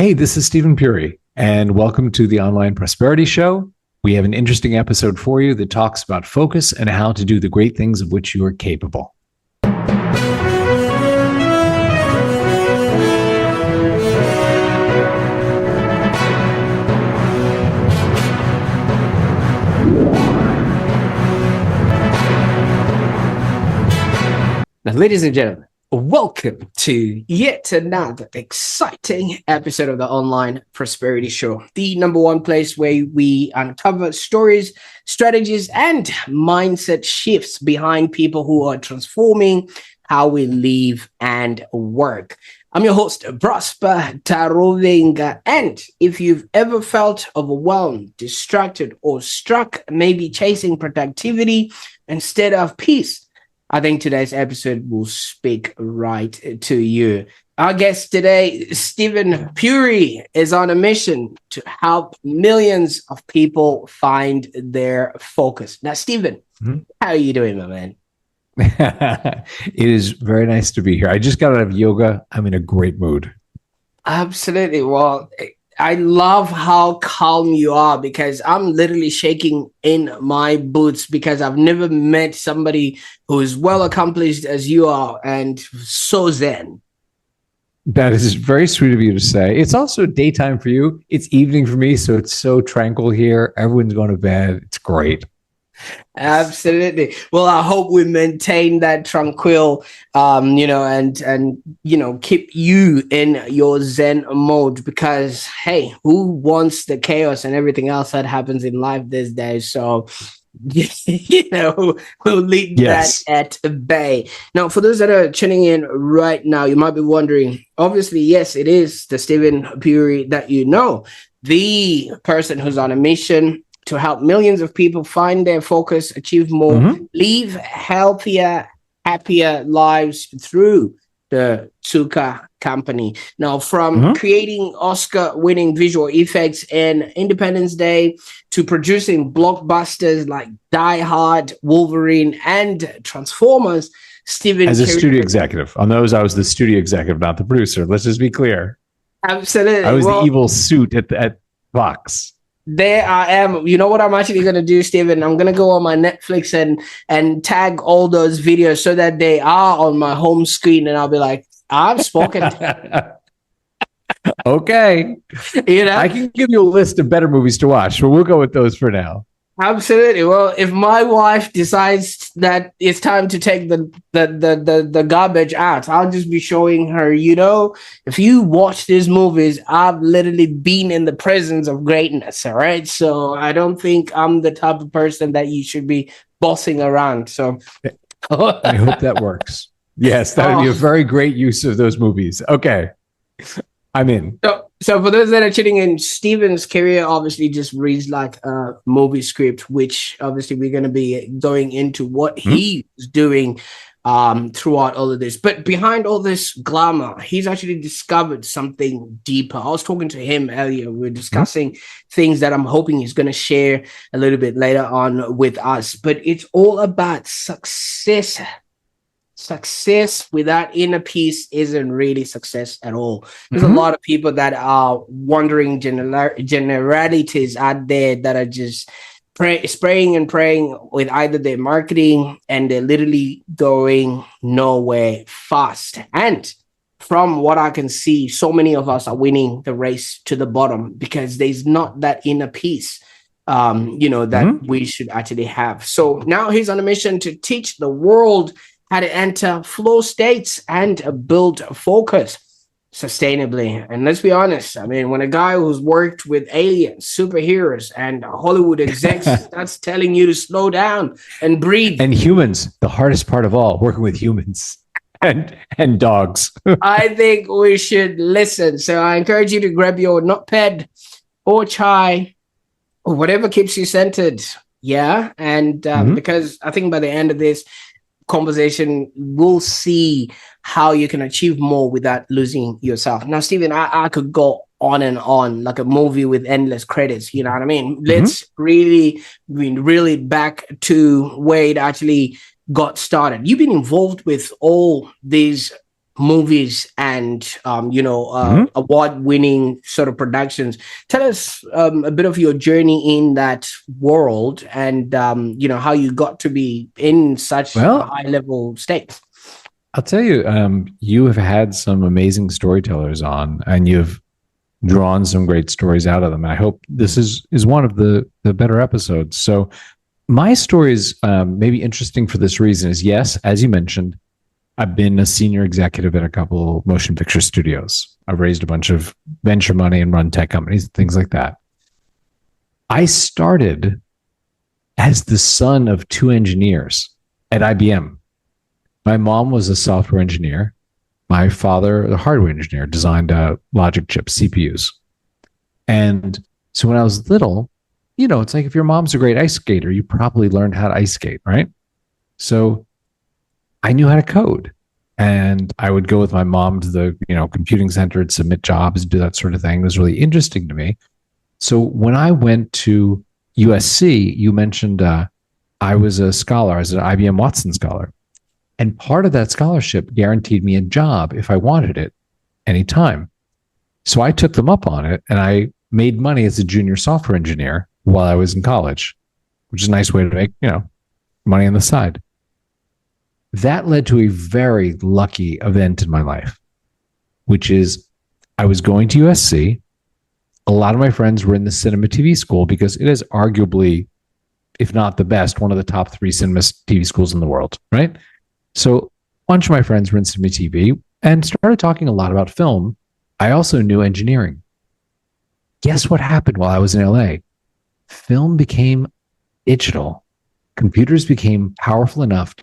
Hey, this is Steven Puri, and welcome to the Online Prosperity Show. We have an interesting episode for you that talks about focus and how to do the great things of which you are capable. Now, ladies and gentlemen, welcome to yet another exciting episode of the Online Prosperity Show, the number one place where we uncover stories, strategies, and mindset shifts behind people who are transforming how we live and work. I'm your host, Prosper Taruvinga, and if you've ever felt overwhelmed, distracted, or stuck, maybe chasing productivity instead of peace, I think today's episode will speak right to you. Our guest today, Steven Puri, is on a mission to help millions of people find their focus. Now, Steven, how are you doing, my man? It is very nice to be here. I just got out of yoga. I'm in a great mood. Absolutely. Well, I love how calm you are because I'm literally shaking in my boots because I've never met somebody who is well accomplished as you are and so zen. That is very sweet of you to say. It's also daytime for you. It's evening for me, so it's so tranquil here. Everyone's going to bed. It's great. Absolutely. Well, I hope we maintain that tranquil, and keep you in your Zen mode because, hey, who wants the chaos and everything else that happens in life these days? So, we'll leave that at bay. Now, for those that are tuning in right now, you might be wondering, obviously, yes, it is the Steven Puri that you know, the person who's on a mission to help millions of people find their focus, achieve more, live healthier, happier lives through the Sukha company. Now, from creating Oscar-winning visual effects in Independence Day to producing blockbusters like Die Hard, Wolverine, and Transformers, Steven... As a studio executive. On those, I was the studio executive, not the producer. Let's just be clear. Absolutely. I was the evil suit at Fox. There I am. You know what I'm actually going to do, Steven? I'm going to go on my Netflix and tag all those videos so that they are on my home screen. And I'll be like, I've spoken. Okay. I can give you a list of better movies to watch, but we'll go with those for now. Absolutely. Well, if my wife decides that it's time to take the garbage out, I'll just be showing her, if you watch these movies, I've literally been in the presence of greatness. All right. So I don't think I'm the type of person that you should be bossing around. So I hope that works. Yes, that would be a very great use of those movies. Okay. I'm in. So for those that are tuning in, Steven's career obviously just reads like a movie script, which obviously we're going to be going into what he's doing throughout all of this. But behind all this glamour, he's actually discovered something deeper. I was talking to him earlier. We were discussing things that I'm hoping he's going to share a little bit later on with us. But it's all about success. Success without inner peace isn't really success at all. There's a lot of people that are wondering generalities out there that are just spraying and praying with either their marketing and they're literally going nowhere fast. And from what I can see, so many of us are winning the race to the bottom because there's not that inner peace that we should actually have. So now he's on a mission to teach the world how to enter flow states and build focus sustainably. And let's be honest, I mean, when a guy who's worked with aliens, superheroes, and Hollywood execs that's telling you to slow down and breathe. And humans, the hardest part of all, working with humans and dogs. I think we should listen. So I encourage you to grab your notepad or chai or whatever keeps you centered. Yeah. And because I think by the end of this conversation, we'll see how you can achieve more without losing yourself. Now, Steven, I could go on and on like a movie with endless credits. You know what I mean? Let's really back to where it actually got started. You've been involved with all these movies and award-winning sort of productions. Tell us a bit of your journey in that world, and how you got to be in such a high-level state. I'll tell you, you have had some amazing storytellers on, and you've drawn some great stories out of them. And I hope this is one of the better episodes. So my story is maybe interesting for this reason is, yes, as you mentioned, I've been a senior executive at a couple motion picture studios. I've raised a bunch of venture money and run tech companies, things like that. I started as the son of two engineers at IBM. My mom was a software engineer. My father, a hardware engineer, designed logic chips, CPUs. And so when I was little, it's like if your mom's a great ice skater, you probably learned how to ice skate, right? So I knew how to code, and I would go with my mom to the computing center and submit jobs, do that sort of thing. It was really interesting to me. So when I went to USC, you mentioned I was a scholar. I was an IBM Watson scholar, and part of that scholarship guaranteed me a job if I wanted it anytime. So I took them up on it, and I made money as a junior software engineer while I was in college, which is a nice way to make money on the side. That led to a very lucky event in my life, which is I was going to USC. A lot of my friends were in the cinema TV school because it is arguably, if not the best, one of the top 3 cinema TV schools in the world, right? So a bunch of my friends were in cinema TV and started talking a lot about film. I also knew engineering. Guess what happened while I was in LA? Film became digital. Computers became powerful enough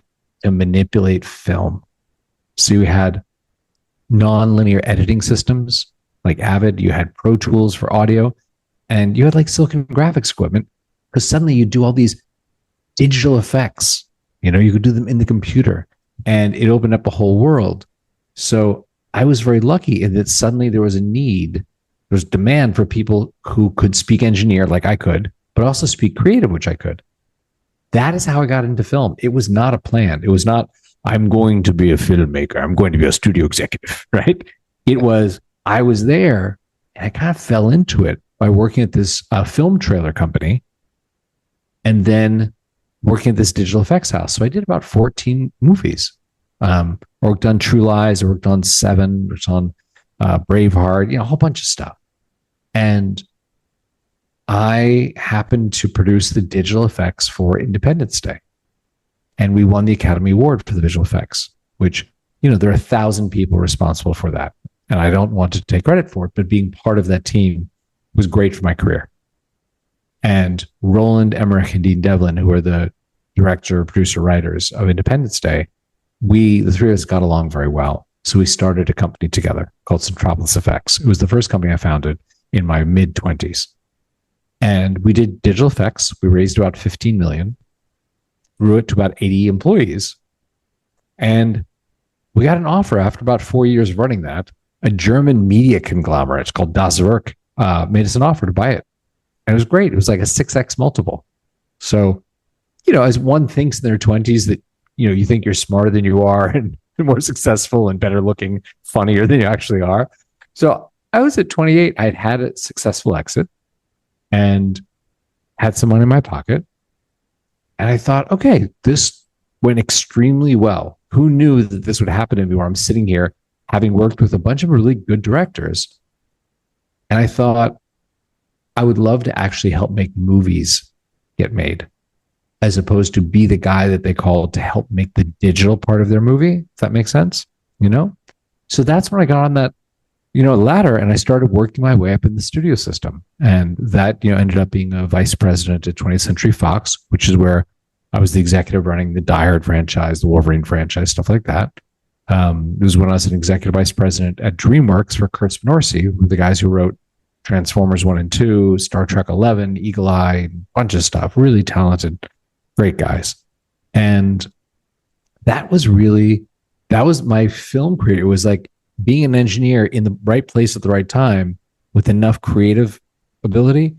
to manipulate film. So you had non-linear editing systems like Avid, you had Pro Tools for audio, and you had like Silicon Graphics equipment, because suddenly you do all these digital effects. You could do them in the computer, and it opened up a whole world. So I was very lucky in that suddenly there was a need, there was demand for people who could speak engineer like I could, but also speak creative, which I could. That is how I got into film. It was not a plan. It was not, I'm going to be a filmmaker. I'm going to be a studio executive, right? It was, I was there and I kind of fell into it by working at this film trailer company and then working at this digital effects house. So I did about 14 movies. Worked on True Lies, I worked on Seven, worked on Braveheart, a whole bunch of stuff. And I happened to produce the digital effects for Independence Day. And we won the Academy Award for the visual effects, which, there are 1,000 people responsible for that. And I don't want to take credit for it, but being part of that team was great for my career. And Roland Emmerich and Dean Devlin, who are the director, producer, writers of Independence Day, the 3 of us got along very well. So we started a company together called Centropolis Effects. It was the first company I founded in my mid-20s. And we did digital effects. We raised about 15 million, grew it to about 80 employees. And we got an offer after about 4 years of running that. A German media conglomerate called Das Werk made us an offer to buy it. And it was great. It was like a 6x multiple. So, as one thinks in their 20s that, you think you're smarter than you are and more successful and better looking, funnier than you actually are. So I was at 28. I had a successful exit and had some money in my pocket. And I thought, okay, this went extremely well. Who knew that this would happen to me where I'm sitting here having worked with a bunch of really good directors? And I thought I would love to actually help make movies get made, as opposed to be the guy that they called to help make the digital part of their movie. If that makes sense, So that's when I got on that, ladder, and I started working my way up in the studio system. And that, ended up being a vice president at 20th Century Fox, which is where I was the executive running the Die Hard franchise, the Wolverine franchise, stuff like that. It was when I was an executive vice president at DreamWorks for Kurtz and Orsi, who were the guys who wrote Transformers 1 and 2, Star Trek 11, Eagle Eye, a bunch of stuff, really talented, great guys. And that was my film career. It was like being an engineer in the right place at the right time with enough creative ability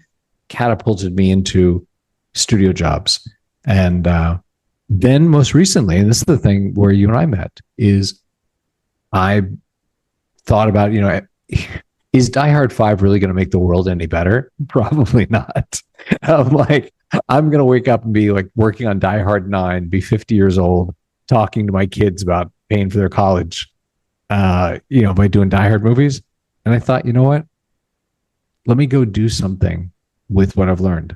catapulted me into studio jobs. And then most recently, and this is the thing where you and I met, is I thought about, is Die Hard 5 really going to make the world any better? Probably not. I'm like, I'm going to wake up and be like working on Die Hard 9, be 50 years old, talking to my kids about paying for their college, by doing Die Hard movies. And I thought, you know what? Let me go do something with what I've learned.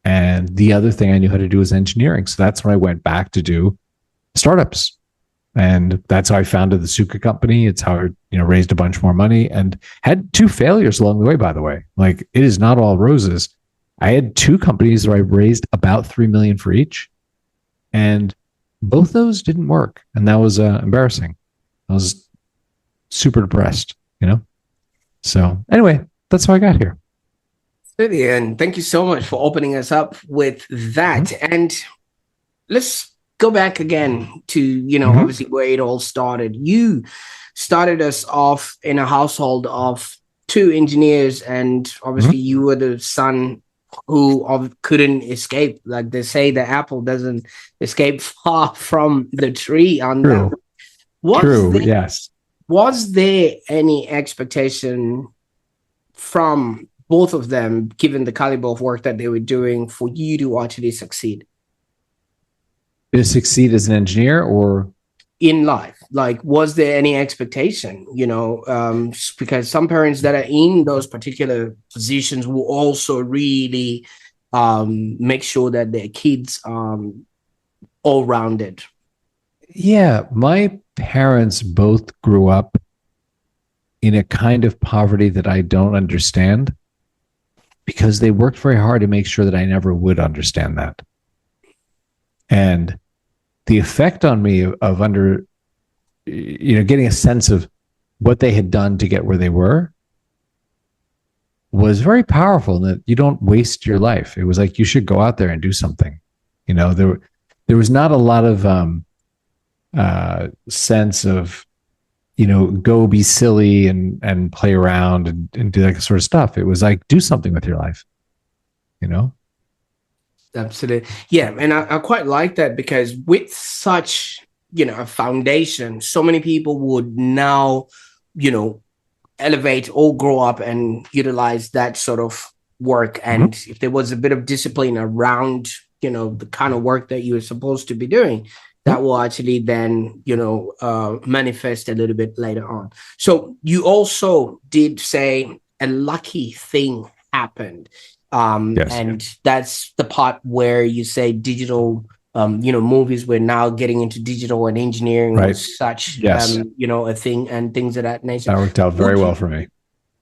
And the other thing I knew how to do was engineering. So that's when I went back to do startups. And that's how I founded the Sukha company. It's how I, raised a bunch more money and had 2 failures along the way, by the way. Like, it is not all roses. I had 2 companies where I raised about 3 million for each. And both those didn't work. And that was embarrassing. I was super depressed, So anyway, that's how I got here. Absolutely. And thank you so much for opening us up with that. Mm-hmm. And let's go back again to, obviously where it all started. You started us off in a household of 2 engineers, and obviously you were the son who couldn't escape. Like they say, the apple doesn't escape far from the tree on True. That. True, yes. Was there any expectation from both of them, given the caliber of work that they were doing, for you to actually succeed? To succeed as an engineer or in life? Like, was there any expectation, because some parents that are in those particular positions will also really make sure that their kids all rounded. Yeah, my parents both grew up in a kind of poverty that I don't understand, because they worked very hard to make sure that I never would understand that. And the effect on me of getting a sense of what they had done to get where they were was very powerful, that you don't waste your life. It was like, you should go out there and do something. There was not a lot of sense of, go be silly and play around and do that sort of stuff. It was like, do something with your life, Absolutely. Yeah. And I quite like that, because with such, a foundation, so many people would now, elevate or grow up and utilize that sort of work. And if there was a bit of discipline around, the kind of work that you were supposed to be doing, that will actually then, manifest a little bit later on. So you also did say a lucky thing happened. Yes. And that's the part where you say digital, movies were now getting into digital, and engineering was such, yes. A thing, and things of that nature. That worked out very well for me.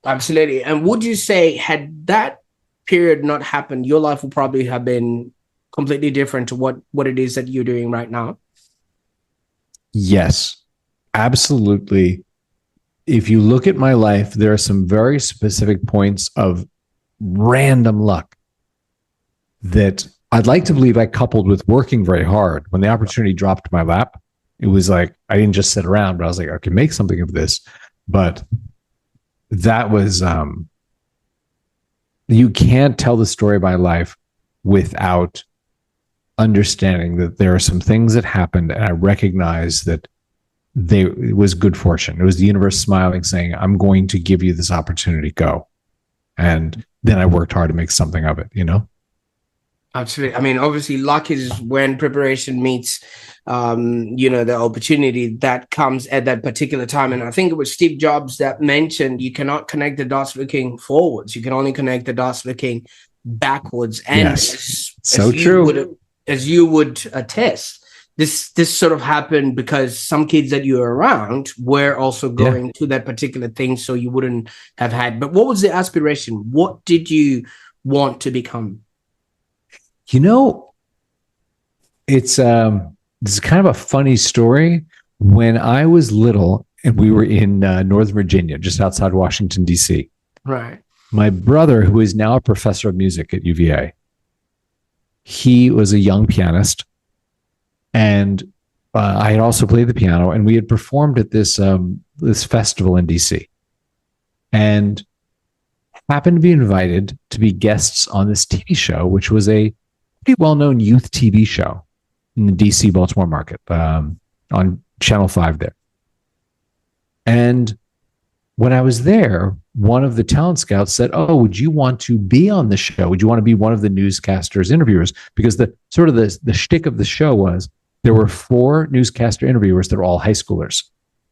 Absolutely. And would you say, had that period not happened, your life would probably have been completely different to what it is that you're doing right now? Yes, absolutely. If you look at my life, there are some very specific points of random luck that I'd like to believe I coupled with working very hard. When the opportunity dropped my lap, it was like, I didn't just sit around, but I was like, I can make something of this. But that was, you can't tell the story of my life without understanding that there are some things that happened, and I recognize that it was good fortune. It was the universe smiling, saying, I'm going to give you this opportunity, go. And then I worked hard to make something of it, Absolutely. I mean, obviously, luck is when preparation meets, the opportunity that comes at that particular time. And I think it was Steve Jobs that mentioned, you cannot connect the dots looking forwards. You can only connect the dots looking backwards. And yes. So true. As you would attest, this sort of happened because some kids that you were around were also going to that particular thing, so you wouldn't have had. But what was the aspiration? What did you want to become? It's this is kind of a funny story. When I was little, and we were in Northern Virginia, just outside Washington, D.C. Right. My brother, who is now a professor of music at UVA, he was a young pianist, and I had also played the piano, and we had performed at this festival in DC, and happened to be invited to be guests on this TV show, which was a pretty well-known youth TV show in the DC Baltimore market, on Channel 5 there. And when I was there, one of the talent scouts said, "Oh, would you want to be on the show? Would you want to be one of the newscasters, interviewers?" Because the shtick of the show was there were 4 newscaster interviewers that were all high schoolers,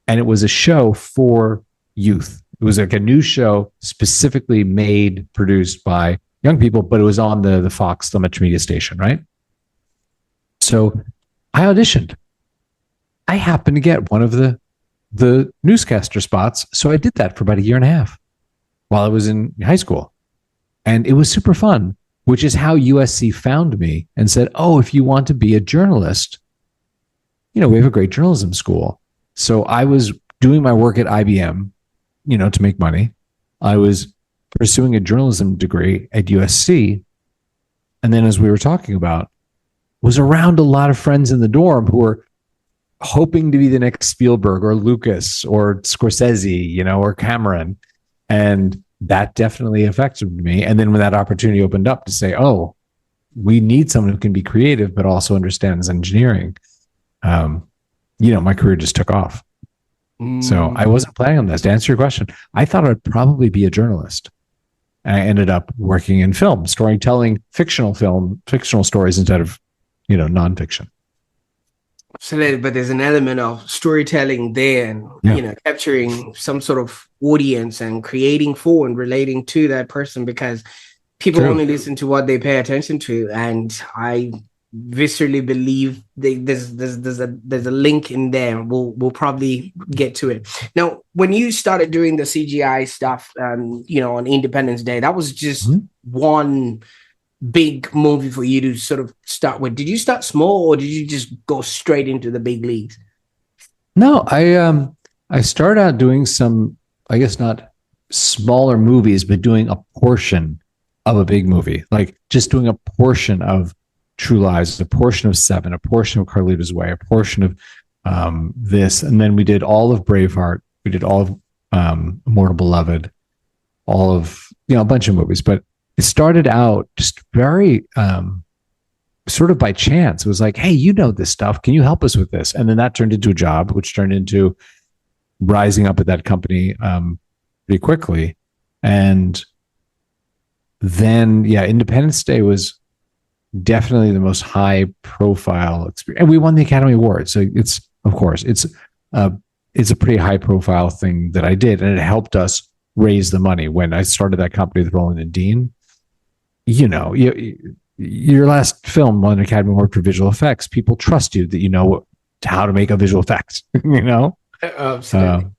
and it was a show for youth. It was like a news show specifically made, produced by young people, but it was on the Fox, the Metro Media station, right? So I auditioned. I happened to get one of the newscaster spots. So I did that for about a year and a half while I was in high school. And it was super fun, which is how USC found me and said, "Oh, if you want to be a journalist, we have a great journalism school." So I was doing my work at IBM, to make money. I was pursuing a journalism degree at USC. And then, as we were talking about, was around a lot of friends in the dorm who were hoping to be the next Spielberg or Lucas or Scorsese, or Cameron. And that definitely affected me. And then when that opportunity opened up to say, "Oh, we need someone who can be creative, but also understands engineering," my career just took off. So I wasn't planning on this. To answer your question, I thought I'd probably be a journalist. And I ended up working in film, storytelling, fictional stories instead of, nonfiction. Absolutely, but there's an element of storytelling there, and capturing some sort of audience and creating for and relating to that person, because people only listen to what they pay attention to. And I viscerally believe there's a link in there. We'll probably get to it. Now, when you started doing the CGI stuff, on Independence Day, that was just one big movie for you to sort of start with. Did you start small, or did you just go straight into the big leagues? No, I started out doing some, I guess not smaller movies, but doing a portion of a big movie, like just doing a portion of True Lies, a portion of Seven, a portion of Carlito's Way, a portion of this, and then we did all of Braveheart, we did all of Immortal Beloved, all of a bunch of movies, but it started out just very sort of by chance. It was like, "Hey, this stuff. Can you help us with this?" And then that turned into a job, which turned into rising up at that company pretty quickly. And then, Independence Day was definitely the most high profile experience. And we won the Academy Award. So it's a pretty high profile thing that I did. And it helped us raise the money. When I started that company with Roland and Dean, your last film won an Academy Award for visual effects. People trust you that you know how to make a visual effect, Absolutely.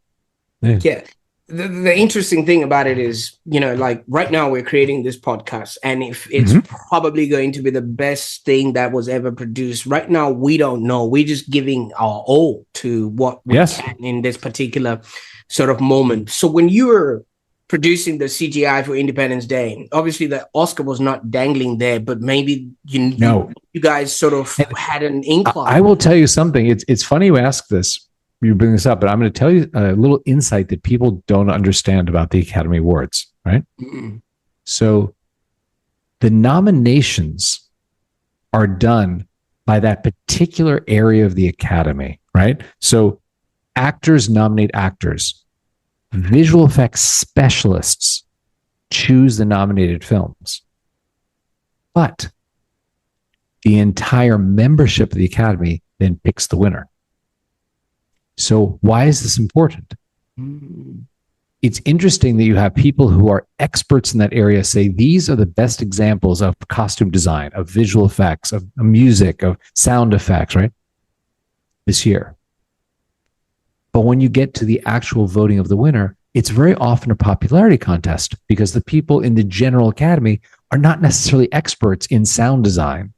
Yeah. The interesting thing about it is, like right now we're creating this podcast, and if it's probably going to be the best thing that was ever produced. Right now, we don't know. We're just giving our all to what we can in this particular sort of moment. So when you were producing the CGI for Independence Day, obviously the Oscar was not dangling there, but maybe you guys sort of had an incline. I will tell you something. It's funny you ask this. You bring this up, but I'm going to tell you a little insight that people don't understand about the Academy Awards, right? So the nominations are done by that particular area of the Academy, right? So actors nominate actors. Visual effects specialists choose the nominated films. But the entire membership of the Academy then picks the winner. So why is this important? It's interesting that you have people who are experts in that area say these are the best examples of costume design, of visual effects, of music, of sound effects, right? This year. But when you get to the actual voting of the winner, it's very often a popularity contest, because the people in the general Academy are not necessarily experts in sound design,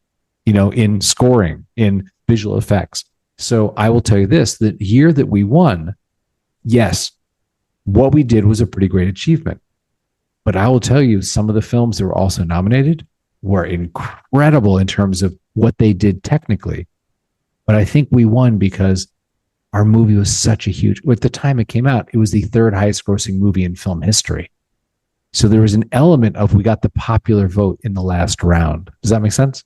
in scoring, in visual effects. So I will tell you this, the year that we won, yes, what we did was a pretty great achievement. But I will tell you, some of the films that were also nominated were incredible in terms of what they did technically. But I think we won because our movie was such a huge, at the time it came out, it was the 3rd highest grossing movie in film history. So there was an element of, we got the popular vote in the last round. Does that make sense?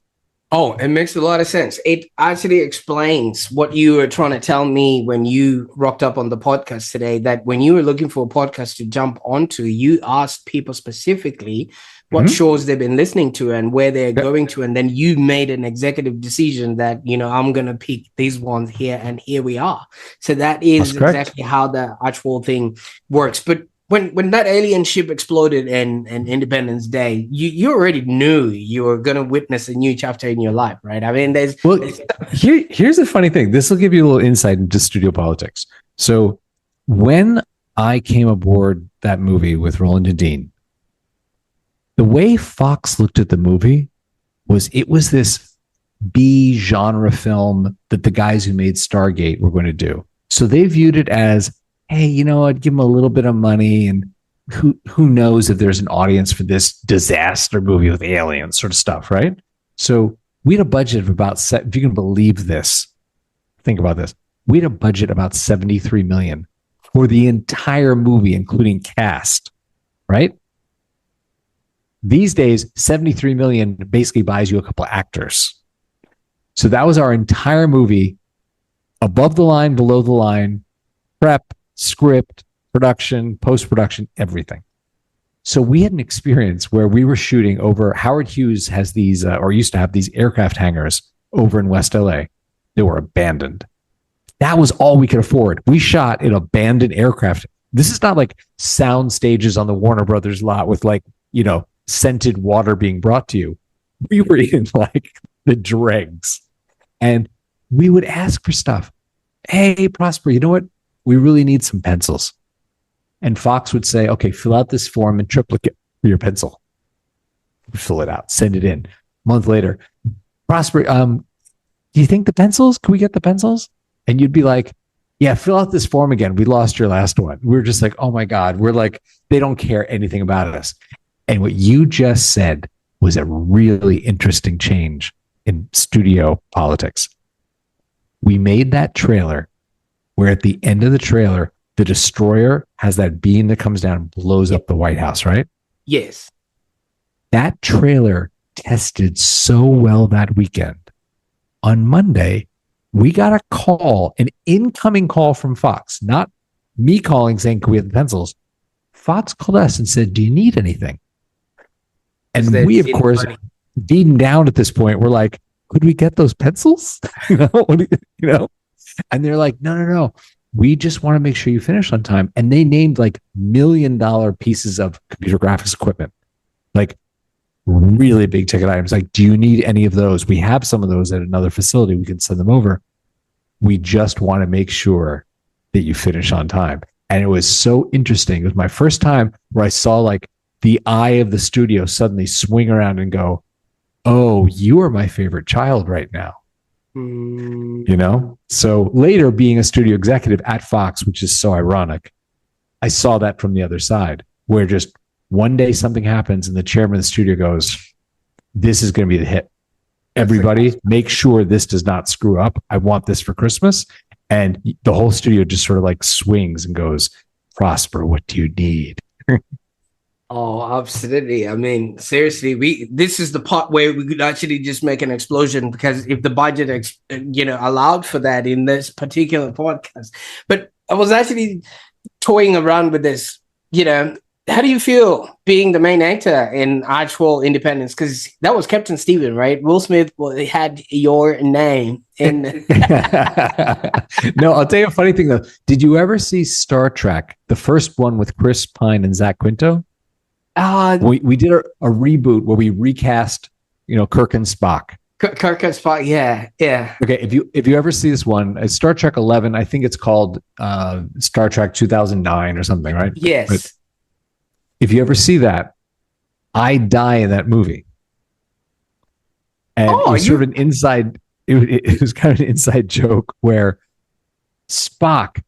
Oh, it makes a lot of sense. It actually explains what you were trying to tell me when you rocked up on the podcast today, that when you were looking for a podcast to jump onto, you asked people specifically what Mhm. shows they've been listening to and where they're Yep, going to. And then you made an executive decision that, I'm going to pick these ones here, and here we are. So that that's is correct. exactly how the actual thing works. But when that alien ship exploded in Independence Day, you already knew you were gonna witness a new chapter in your life, right? I mean, Well, there's here's the funny thing. This will give you a little insight into studio politics. So when I came aboard that movie with Roland and Dean, the way Fox looked at the movie was it was this B genre film that the guys who made Stargate were going to do. So they viewed it as, hey, I'd give them a little bit of money, and who knows if there's an audience for this disaster movie with aliens sort of stuff, right? So we had a budget of about, if you can believe this, think about this. We had a budget about 73 million for the entire movie, including cast, right? These days, 73 million basically buys you a couple of actors. So that was our entire movie, above the line, below the line, prep, script, production, post production, everything. So we had an experience where we were shooting over. Howard Hughes has these, or used to have these aircraft hangars over in West LA. They were abandoned. That was all we could afford. We shot in abandoned aircraft. This is not like sound stages on the Warner Brothers lot with scented water being brought to you. We were in like the dregs, and we would ask for stuff. Hey, Prosper, you know what? We really need some pencils. And Fox would say, okay, fill out this form in triplicate for your pencil. Fill it out, send it in. A month later, Prosper, do you think the pencils? Can we get the pencils? And you'd be like, yeah, fill out this form again. We lost your last one. We're just like, oh my God. We're like, they don't care anything about us. And what you just said was a really interesting change in studio politics. We made that trailer where at the end of the trailer, the destroyer has that beam that comes down and blows up the White House, right? yes. That trailer tested so well that weekend. On Monday, we got a call, an incoming call from Fox, not me calling saying, can we have the pencils? Fox called us and said, do you need anything? And we, of course, beaten down at this point, we're like, could we get those pencils? And they're like, no. We just want to make sure you finish on time. And they named like $1 million pieces of computer graphics equipment, like really big ticket items. Like, do you need any of those? We have some of those at another facility. We can send them over. We just want to make sure that you finish on time. And it was so interesting. It was my first time where I saw like the eye of the studio suddenly swing around and go, oh, you are my favorite child right now. So later, being a studio executive at Fox, which is so ironic, I saw that from the other side, where just one day something happens and the chairman of the studio goes, this is going to be the hit. Everybody, make sure this does not screw up. I want this for Christmas. And the whole studio just sort of like swings and goes, Prosper, what do you need? Oh, absolutely. I mean, seriously, this is the part where we could actually just make an explosion, because if the budget, allowed for that in this particular podcast. But I was actually toying around with this, how do you feel being the main actor in actual Independence? Because that was Captain Steven, right? Will Smith had your name in. No, I'll tell you a funny thing though. Did you ever see Star Trek, the first one with Chris Pine and Zach Quinto? We did a reboot where we recast, Kirk and Spock. Kirk and Spock, yeah. Okay, if you ever see this one, it's Star Trek 11. I think it's called Star Trek 2009 or something, right? Yes. But if you ever see that, I die in that movie, and it was sort of an inside. It was kind of an inside joke where Spock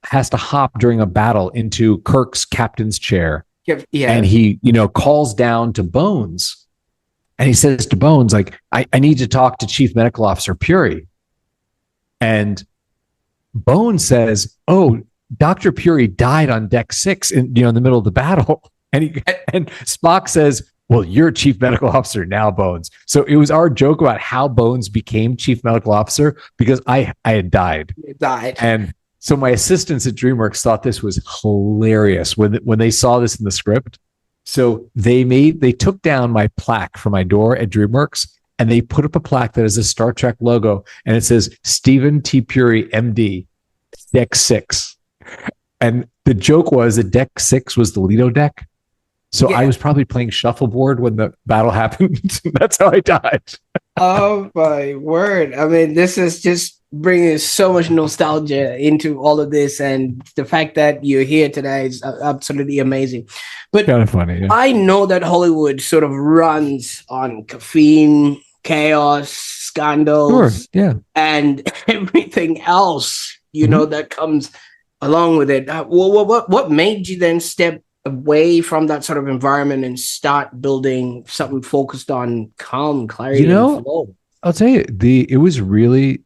has to hop during a battle into Kirk's captain's chair. Yeah. And he, calls down to Bones, and he says to Bones, like, I need to talk to Chief Medical Officer Puri. And Bones says, oh, Dr. Puri died on deck 6 in the middle of the battle. And Spock says, well, you're chief medical officer now, Bones. So it was our joke about how Bones became chief medical officer because I had died. You died. And so my assistants at DreamWorks thought this was hilarious when they saw this in the script. So they took down my plaque from my door at DreamWorks and they put up a plaque that has a Star Trek logo and it says Steven T. Puri, MD, Deck 6. And the joke was that Deck 6 was the Lido deck. So I was probably playing shuffleboard when the battle happened. That's how I died. Oh my word. I mean, this is just bringing so much nostalgia into all of this. And the fact that you're here today is absolutely amazing. But kind of funny. Yeah. I know that Hollywood sort of runs on caffeine, chaos, scandals, and everything else, you know, that comes along with it. What made you then step away from that sort of environment and start building something focused on calm, clarity, and flow? I'll tell you, it was really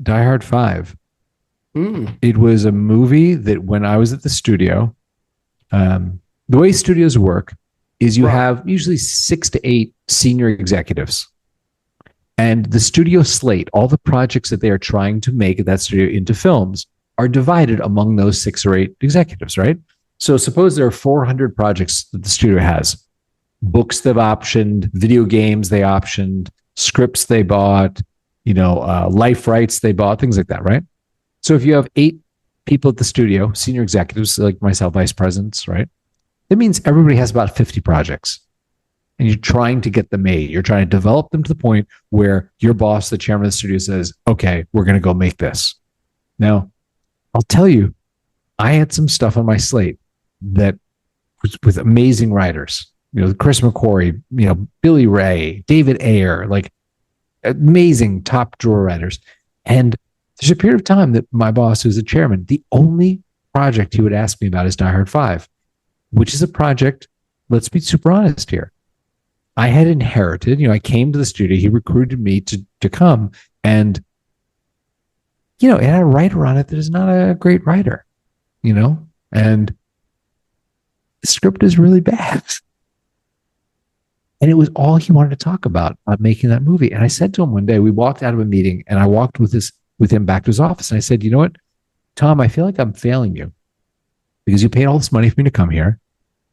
Die Hard 5. It was a movie that when I was at the studio, the way studios work is you have usually 6 to 8 senior executives. And the studio slate, all the projects that they are trying to make at that studio into films are divided among those 6 or 8 executives, right? So suppose there are 400 projects that the studio has. Books they've optioned, video games they optioned, scripts they bought, life rights they bought, things like that, right? So if you have 8 people at the studio, senior executives like myself, vice presidents, right? That means everybody has about 50 projects. And you're trying to get them made. You're trying to develop them to the point where your boss, the chairman of the studio, says, okay, we're going to go make this. Now, I'll tell you, I had some stuff on my slate that was with amazing writers, Chris McQuarrie, Billy Ray, David Ayer, like amazing top drawer writers. And there's a period of time that my boss, who's the chairman, the only project he would ask me about is Die Hard 5, which is a project, let's be super honest here. I had inherited, I came to the studio, he recruited me to come, and, it had a writer on it that is not a great writer, and the script is really bad. And it was all he wanted to talk about making that movie. And I said to him one day, we walked out of a meeting and I walked with him back to his office. And I said, you know what, Tom, I feel like I'm failing you because you paid all this money for me to come here.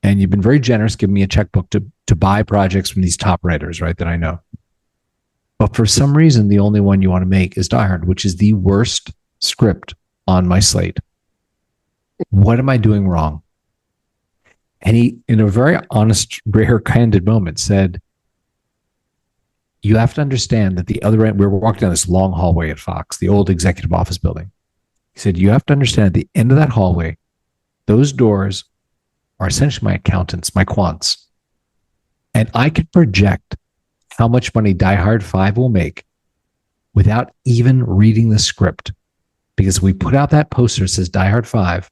And you've been very generous giving me a checkbook to buy projects from these top writers, right, that I know. But for some reason, the only one you want to make is Die Hard, which is the worst script on my slate. What am I doing wrong? And he, in a very honest, rare, candid moment, said, you have to understand that the other end, we were walking down this long hallway at Fox, the old executive office building. He said, you have to understand at the end of that hallway, those doors are essentially my accountants, my quants. And I could project how much money Die Hard 5 will make without even reading the script. Because we put out that poster that says Die Hard 5,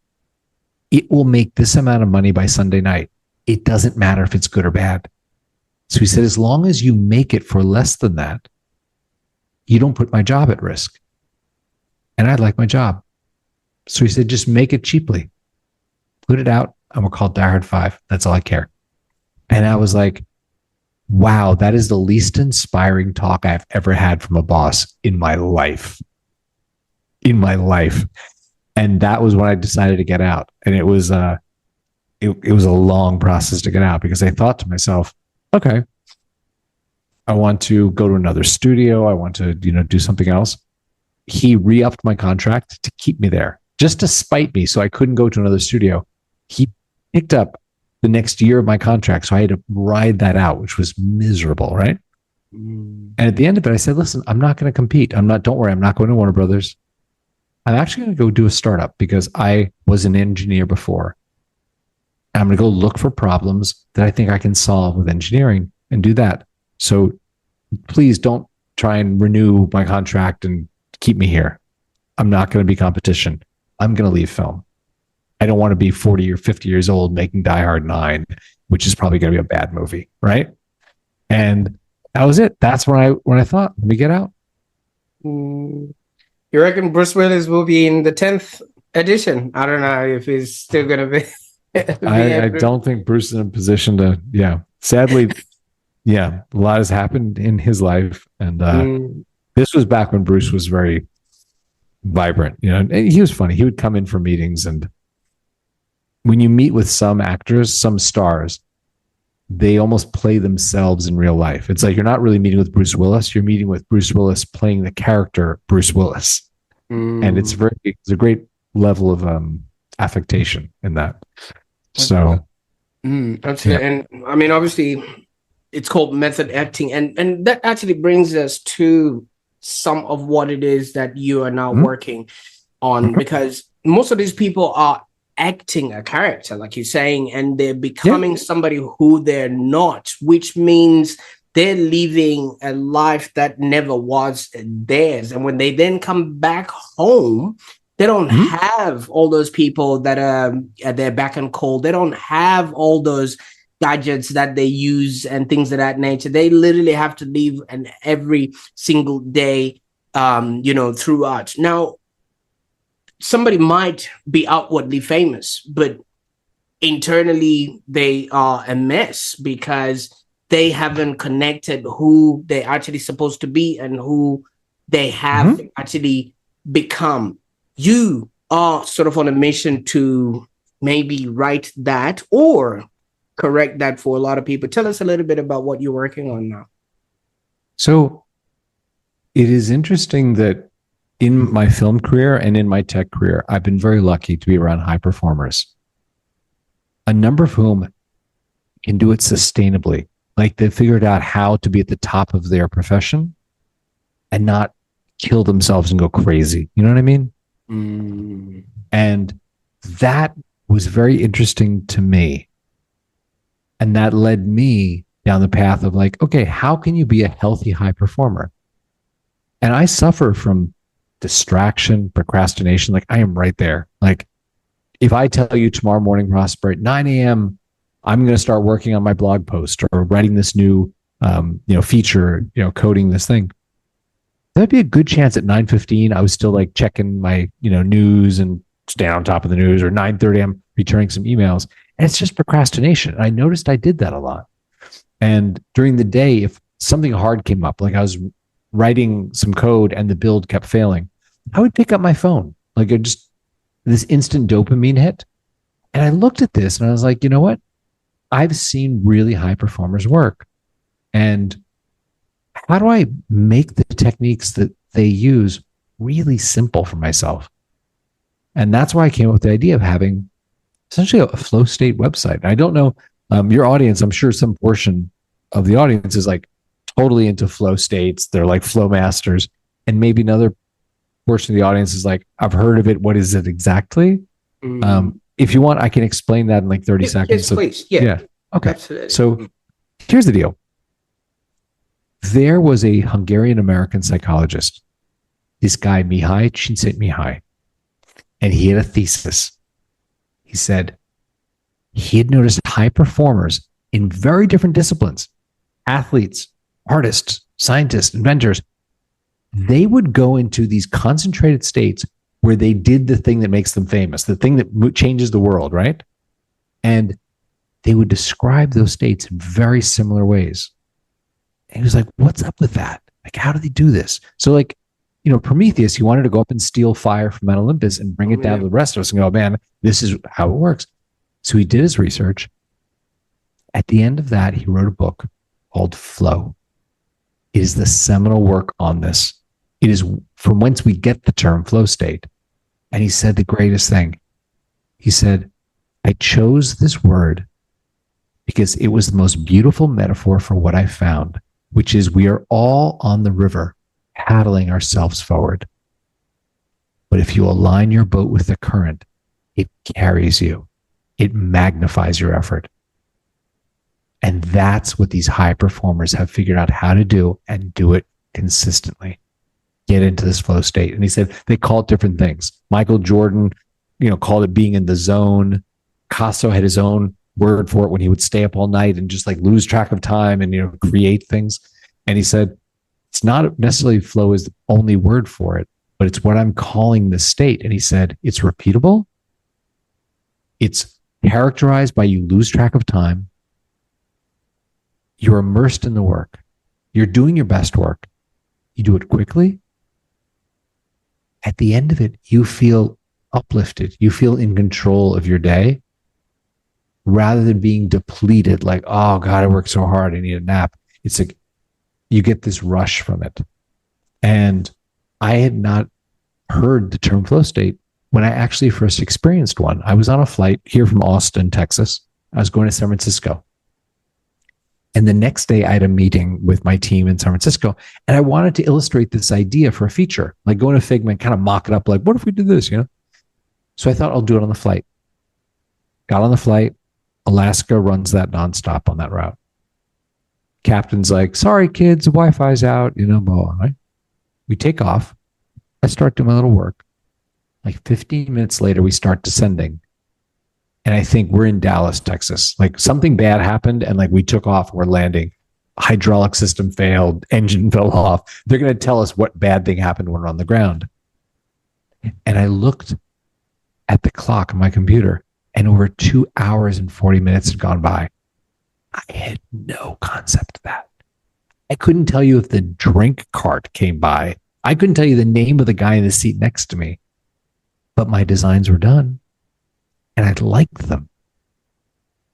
it will make this amount of money by Sunday night. It doesn't matter if it's good or bad. So he said, as long as you make it for less than that, you don't put my job at risk. And I'd like my job. So he said, just make it cheaply. Put it out, and we'll call it Die Hard 5. That's all I care. And I was like, wow, that is the least inspiring talk I've ever had from a boss in my life. In my life. And that was when I decided to get out. And it was a long process to get out because I thought to myself, okay, I want to go to another studio. I want to, do something else. He re-upped my contract to keep me there, just to spite me so I couldn't go to another studio. He picked up the next year of my contract. So I had to ride that out, which was miserable, right? And at the end of it, I said, listen, I'm not going to compete. Don't worry, I'm not going to Warner Brothers. I'm actually going to go do a startup because I was an engineer before. I'm going to go look for problems that I think I can solve with engineering and do that. So please don't try and renew my contract and keep me here. I'm not going to be competition. I'm going to leave film. I don't want to be 40 or 50 years old making Die Hard 9, which is probably going to be a bad movie, right? And that was it. That's when I thought, let me get out. You reckon Bruce Willis will be in the 10th edition? I don't know if he's still going to be. I don't think Bruce is in a position to, Sadly, yeah, a lot has happened in his life. And this was back when Bruce was very vibrant, and he was funny. He would come in for meetings, and when you meet with some actors, some stars, they almost play themselves in real life. It's like you're not really meeting with Bruce Willis, you're meeting with Bruce Willis playing the character Bruce Willis. And it's a great level of affectation in that. So absolutely. And I mean, obviously it's called method acting, and that actually brings us to some of what it is that you are now working on, because most of these people are acting a character, like you're saying, and they're becoming somebody who they're not, which means they're living a life that never was theirs. And when they then come back home, they don't have all those people that are at their beck and call. They don't have all those gadgets that they use and things of that nature. They literally have to live an every single day, throughout. Now, somebody might be outwardly famous, but internally they are a mess because they haven't connected who they're actually supposed to be and who they have actually become. You are sort of on a mission to maybe right that or correct that for a lot of people. Tell us a little bit about what you're working on now. So it is interesting that in my film career and in my tech career, I've been very lucky to be around high performers, a number of whom can do it sustainably. Like they've figured out how to be at the top of their profession and not kill themselves and go crazy. You know what I mean? And that was very interesting to me. And that led me down the path of like, okay, how can you be a healthy high performer? And I suffer from distraction, procrastination. Like I am right there. Like if I tell you tomorrow morning, Prosper, at 9 a.m., I'm going to start working on my blog post or writing this new, feature, coding this thing. There'd be a good chance at 9:15, I was still like checking my, news and staying on top of the news, or 9:30, I'm returning some emails. And it's just procrastination. I noticed I did that a lot. And during the day, if something hard came up, like I was writing some code and the build kept failing, I would pick up my phone, like just this instant dopamine hit. And I looked at this and I was like, you know what? I've seen really high performers work. And how do I make the techniques that they use really simple for myself? And that's why I came up with the idea of having essentially a flow state website. I don't know your audience. I'm sure some portion of the audience is like totally into flow states. They're like flow masters. And maybe another portion of the audience is like, I've heard of it. What is it exactly? If you want, I can explain that in like 30 seconds. Yes, please. Yeah. Okay. Absolutely. So here's the deal. There was a Hungarian-American psychologist, this guy, M.E.D.I.A, Csikszentmihalyi, and he had a thesis. He said he had noticed high performers in very different disciplines, athletes, artists, scientists, inventors. They would go into these concentrated states where they did the thing that makes them famous, the thing that changes the world, right? And they would describe those states in very similar ways. And he was like, what's up with that? Like, how do they do this? So like, Prometheus, he wanted to go up and steal fire from Mount Olympus and bring it down to the rest of us and go, man, this is how it works. So he did his research. At the end of that, he wrote a book called Flow. It is the seminal work on this. It is from whence we get the term flow state. And he said the greatest thing. He said, I chose this word because it was the most beautiful metaphor for what I found, which is we are all on the river paddling ourselves forward. But if you align your boat with the current, it carries you. It magnifies your effort. And that's what these high performers have figured out how to do, and do it consistently. Get into this flow state. And he said they call it different things. Michael Jordan, called it being in the zone. Picasso had his own word for it when he would stay up all night and just like lose track of time and create things. And he said it's not necessarily flow is the only word for it, but it's what I'm calling the state. And he said it's repeatable. It's characterized by you lose track of time. You're immersed in the work. You're doing your best work. You do it quickly. At the end of it, you feel uplifted. You feel in control of your day rather than being depleted, like, oh God, I worked so hard, I need a nap. It's like you get this rush from it. And I had not heard the term flow state when I actually first experienced one. I was on a flight here from Austin, Texas. I was going to San Francisco. And the next day I had a meeting with my team in San Francisco, and I wanted to illustrate this idea for a feature, like go into Figma and kind of mock it up, like, what if we did this, So I thought I'll do it on the flight. Got on the flight. Alaska runs that nonstop on that route. Captain's like, sorry, kids, the Wi-Fi's out, blah, blah, right? We take off. I start doing my little work. Like 15 minutes later, we start descending. And I think we're in Dallas, Texas. Like something bad happened and like we took off, we're landing. Hydraulic system failed, engine fell off. They're going to tell us what bad thing happened when we're on the ground. And I looked at the clock on my computer and over 2 hours and 40 minutes had gone by. I had no concept of that. I couldn't tell you if the drink cart came by. I couldn't tell you the name of the guy in the seat next to me. But my designs were done. And I liked them.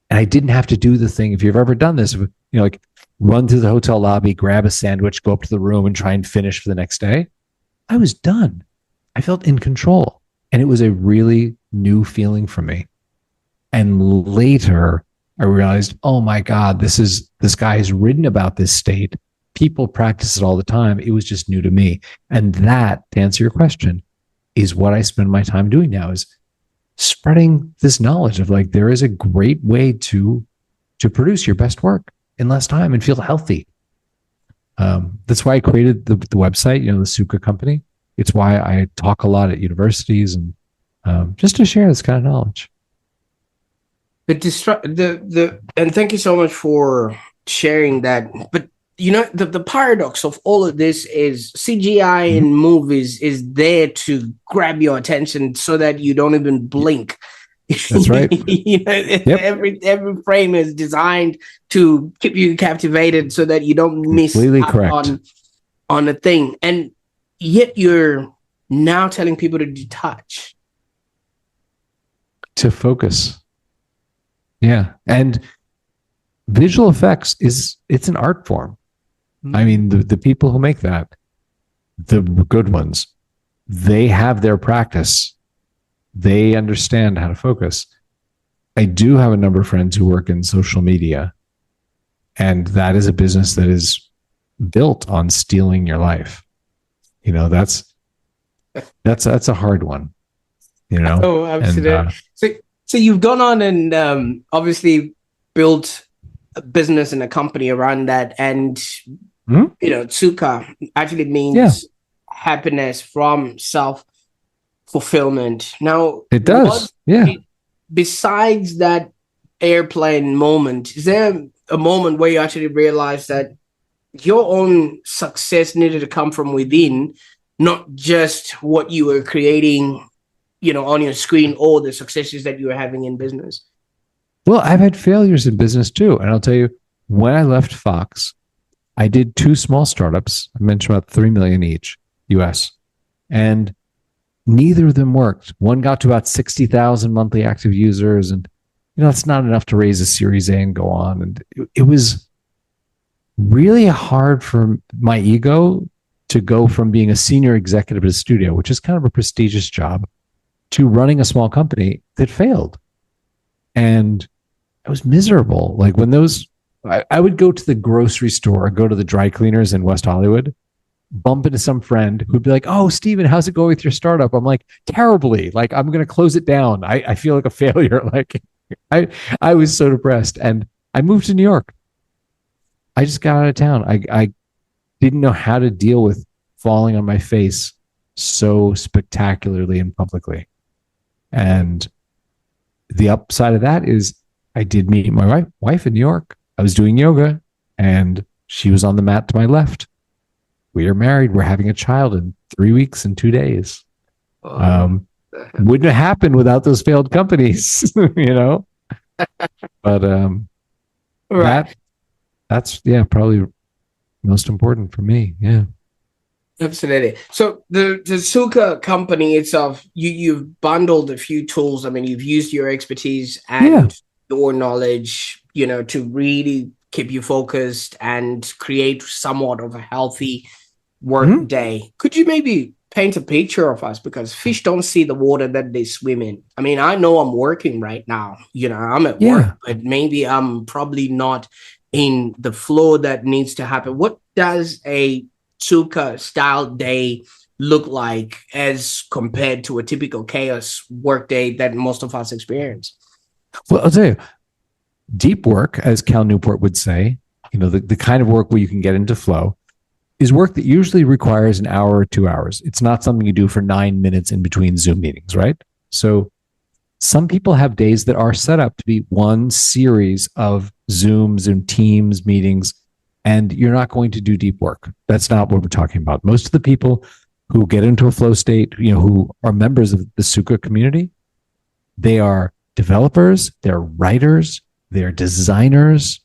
And I didn't have to do the thing. If you've ever done this, like run through the hotel lobby, grab a sandwich, go up to the room and try and finish for the next day. I was done. I felt in control. And it was a really new feeling for me. And later I realized, oh my God, this guy has written about this state. People practice it all the time. It was just new to me. And that, to answer your question, is what I spend my time doing now, is spreading this knowledge of like, there is a great way to produce your best work in less time and feel healthy. That's why I created the website, the Sukha company. It's why I talk a lot at universities and just to share this kind of knowledge. And thank you so much for sharing that. But the paradox of all of this is CGI in movies is there to grab your attention so that you don't even blink. That's right. Yep. Every frame is designed to keep you captivated so that you don't miss out on a thing. And yet you're now telling people to detach. To focus. Yeah. And visual effects it's an art form. I mean, the people who make that, the good ones, they have their practice. They understand how to focus. I do have a number of friends who work in social media, and that is a business that is built on stealing your life. That's a hard one. Oh, absolutely. So you've gone on and obviously built a business and a company around that, and Sukha actually means happiness from self-fulfillment. Now it does. Besides that airplane moment, is there a moment where you actually realize that your own success needed to come from within, not just what you were creating, on your screen, or the successes that you were having in business? Well, I've had failures in business too. And I'll tell you, when I left Fox, I did 2 small startups. I mentioned about 3 million each US. And neither of them worked. One got to about 60,000 monthly active users. And, it's not enough to raise a Series A and go on. And it was really hard for my ego to go from being a senior executive at a studio, which is kind of a prestigious job, to running a small company that failed. And I was miserable. Like when I would go to the grocery store, go to the dry cleaners in West Hollywood, bump into some friend who'd be like, oh, Steven, how's it going with your startup? I'm like, terribly. Like, I'm going to close it down. I feel like a failure. Like I was so depressed, and I moved to New York. I just got out of town. I didn't know how to deal with falling on my face so spectacularly and publicly. And the upside of that is I did meet my wife in New York. I was doing yoga and she was on the mat to my left. We are married. We're having a child in 3 weeks and 2 days. Wouldn't have happened without those failed companies, But right. That's probably most important for me. Yeah. Absolutely. So the Sukha company itself, you've bundled a few tools. I mean, you've used your expertise Yeah. and your knowledge, to really keep you focused and create somewhat of a healthy work Mhm. day. Could you maybe paint a picture of us? Because fish don't see the water that they swim in. I mean, I know I'm working right now. I'm at work, Yeah. but maybe I'm probably not in the flow that needs to happen. What does a Sukha style day look like as compared to a typical chaos work day that most of us experience? Well, I'll tell you, deep work, as Cal Newport would say, the kind of work where you can get into flow is work that usually requires an hour or 2 hours. It's not something you do for 9 minutes in between Zoom meetings, right? So some people have days that are set up to be one series of Zooms and Teams meetings, and you're not going to do deep work. That's not what we're talking about. Most of the people who get into a flow state, who are members of the Sukha community, they are developers, they're writers, they're designers,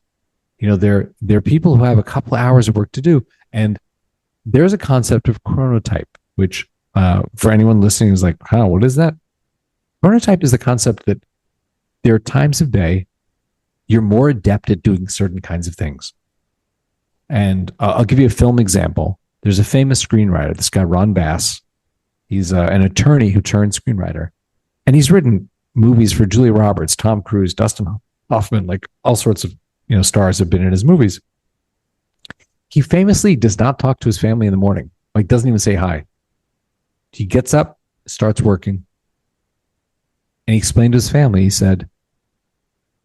they're people who have a couple of hours of work to do. And there's a concept of chronotype, which for anyone listening is like, huh, what is that? Chronotype is the concept that there are times of day you're more adept at doing certain kinds of things. And I'll give you a film example. There's a famous screenwriter, this guy, Ron Bass. He's an attorney who turned screenwriter. And he's written movies for Julia Roberts, Tom Cruise, Dustin Hoffman, like all sorts of stars have been in his movies. He famously does not talk to his family in the morning, like doesn't even say hi. He gets up, starts working, and he explained to his family, he said,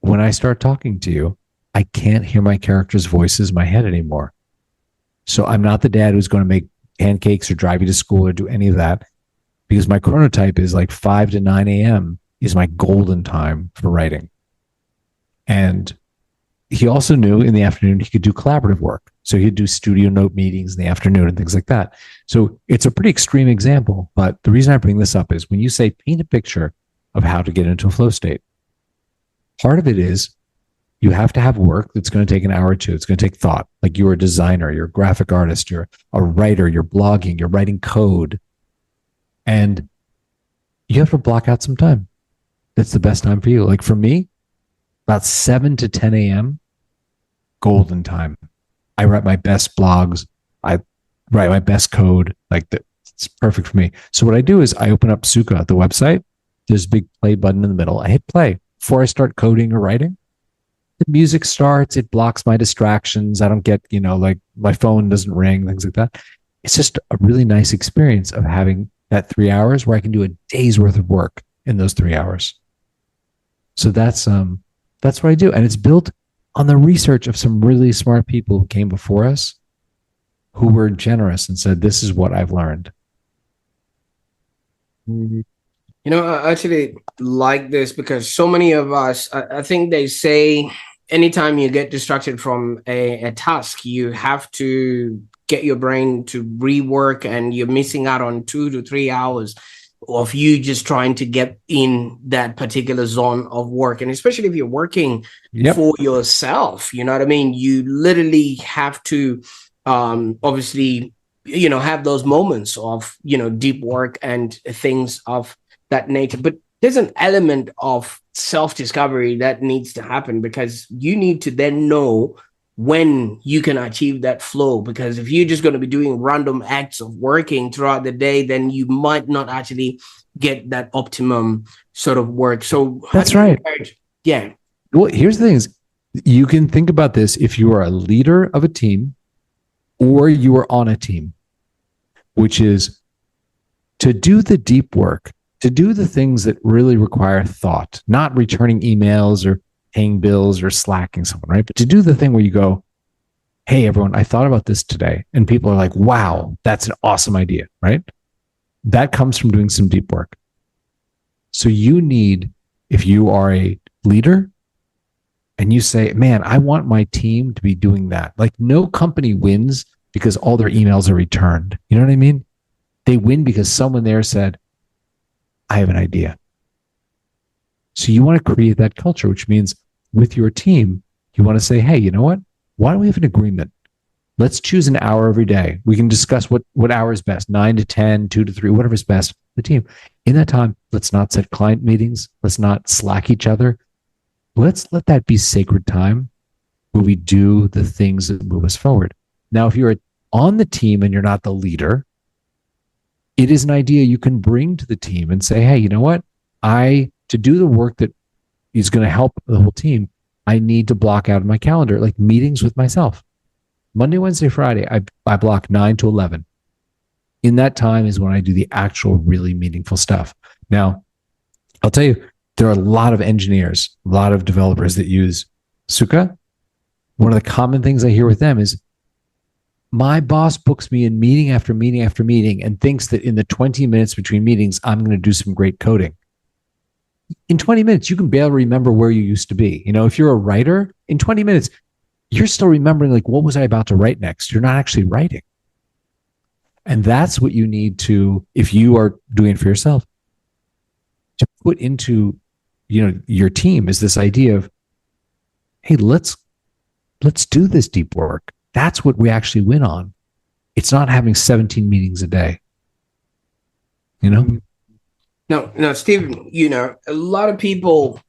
when I start talking to you, I can't hear my characters' voices in my head anymore. So I'm not the dad who's going to make pancakes or drive you to school or do any of that, because my chronotype is like 5 to 9 a.m. is my golden time for writing. And he also knew in the afternoon he could do collaborative work. So he'd do studio note meetings in the afternoon and things like that. So it's a pretty extreme example. But the reason I bring this up is when you say paint a picture of how to get into a flow state, part of it is you have to have work that's going to take an hour or two. It's going to take thought. Like you're a designer, you're a graphic artist, you're a writer, you're blogging, you're writing code. And you have to block out some time. That's the best time for you. Like for me, about 7 to 10 a.m., golden time. I write my best blogs. I write my best code. Like it's perfect for me. So what I do is I open up Sukha, the website. There's a big play button in the middle. I hit play before I start coding or writing. The music starts. It blocks my distractions. I don't get, like my phone doesn't ring, things like that. It's just a really nice experience of having that 3 hours where I can do a day's worth of work in those 3 hours. So that's what I do. And it's built on the research of some really smart people who came before us who were generous and said, this is what I've learned. I actually like this because so many of us, I think they say anytime you get distracted from a task, you have to get your brain to rework and you're missing out on 2 to 3 hours of you just trying to get in that particular zone of work. And especially if you're working for yourself, you know what I mean? You literally have to obviously, have those moments of, deep work and things of that nature. But there's an element of self-discovery that needs to happen because you need to then know when you can achieve that flow. Because if you're just going to be doing random acts of working throughout the day, then you might not actually get that optimum sort of work. So that's right. Yeah. Well, here's the thing is you can think about this if you are a leader of a team or you are on a team, which is to do the deep work, to do the things that really require thought, not returning emails or paying bills or slacking someone, right? But to do the thing where you go, hey, everyone, I thought about this today. And people are like, wow, that's an awesome idea, right? That comes from doing some deep work. So you need, if you are a leader and you say, man, I want my team to be doing that. Like no company wins because all their emails are returned. You know what I mean? They win because someone there said, I have an idea. So you want to create that culture, which means with your team, you want to say, hey, you know what? why don't we have an agreement? Let's choose an hour every day. We can discuss what hour is best, 9 to 10, 2 to 3, whatever is best for the team. In that time, let's not set client meetings. Let's not slack each other. Let's let that be sacred time where we do the things that move us forward. Now, if you're on the team and you're not the leader, it is an idea you can bring to the team and say, hey, you know what? To do the work that is going to help the whole team, I need to block out of my calendar, like meetings with myself. Monday, Wednesday, Friday, I block 9 to 11. In that time is when I do the actual really meaningful stuff. Now, I'll tell you, there are a lot of engineers, a lot of developers that use Sukha. One of the common things I hear with them is, my boss books me in meeting after meeting after meeting and thinks that in the 20 minutes between meetings, I'm going to do some great coding. In 20 minutes, you can barely remember where you used to be. If you're a writer, in 20 minutes, you're still remembering, like, what was I about to write next? You're not actually writing. And that's what you need to, if you are doing it for yourself, to put into, your team, is this idea of, hey, let's do this deep work. That's what we actually win on. It's not having 17 meetings a day. No, Steven, a lot of people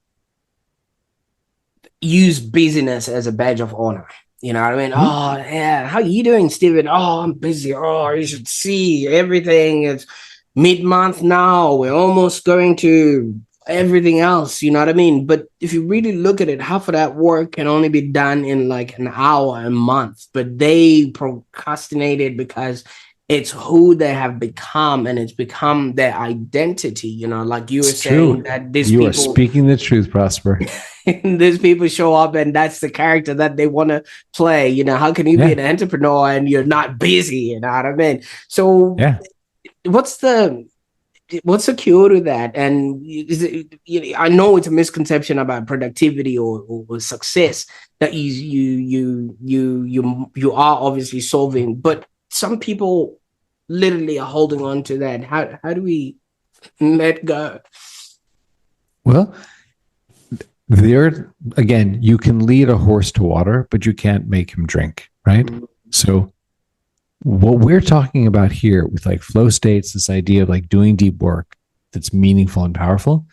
use busyness as a badge of honor. You know what I mean? Mm-hmm. Oh, yeah. How you doing, Steven? Oh, I'm busy. Oh, you should see everything. It's mid-month now. We're almost going to everything else. You know what I mean? But if you really look at it, half of that work can only be done in like an hour a month. But they procrastinated because it's who they have become, and it's become their identity. Like you were saying, that these people, you are speaking the truth, Prosper. These people show up and that's the character that they want to play. How can you be an entrepreneur and you're not busy? You know what I mean? So what's the cure to that? And is it, I know it's a misconception about productivity or success that you are obviously solving, but some people literally are holding on to that. How do we let go? Well, there again, you can lead a horse to water, but you can't make him drink, right? Mm-hmm. So what we're talking about here with like flow states, this idea of like doing deep work that's meaningful and powerful,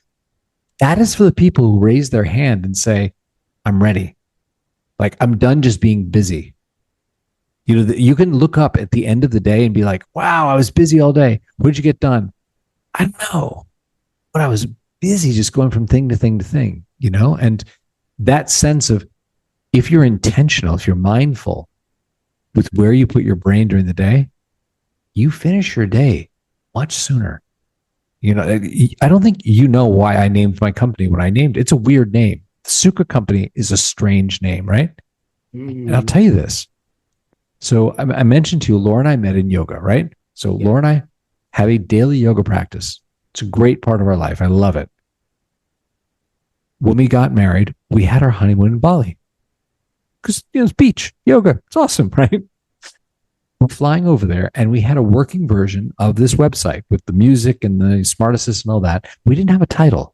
that is for the people who raise their hand and say, I'm ready. Like, I'm done just being busy. You can look up at the end of the day and be like, wow, I was busy all day. What did you get done? I don't know, but I was busy just going from thing to thing to thing, and that sense of, if you're intentional, if you're mindful with where you put your brain during the day, you finish your day much sooner. I don't think why I named my company what I named. It's a weird name. The Sukha company is a strange name, right? Mm. And I'll tell you this. So I mentioned to you, Laura and I met in yoga, right? So Laura and I have a daily yoga practice. It's a great part of our life. I love it. When we got married, we had our honeymoon in Bali. Because, it's beach, yoga. It's awesome, right? We're flying over there, and we had a working version of this website with the music and the smart assist and all that. We didn't have a title.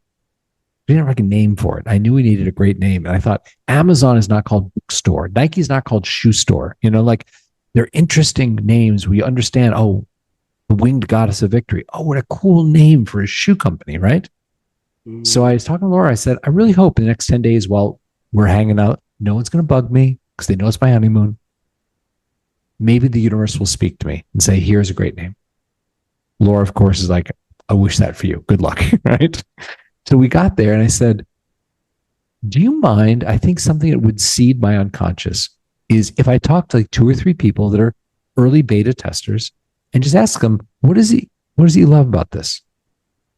We didn't have a name for it. I knew we needed a great name. And I thought, Amazon is not called bookstore. Nike's not called shoe store. They're interesting names. We understand, the winged goddess of victory. Oh, what a cool name for a shoe company, right? Mm. So I was talking to Laura. I said, I really hope in the next 10 days while we're hanging out, no one's going to bug me because they know it's my honeymoon. Maybe the universe will speak to me and say, here's a great name. Laura, of course, is like, I wish that for you. Good luck, right? So we got there and I said, do you mind? I think something that would seed my unconscious is if I talk to like 2 or 3 people that are early beta testers and just ask them, what does he love about this?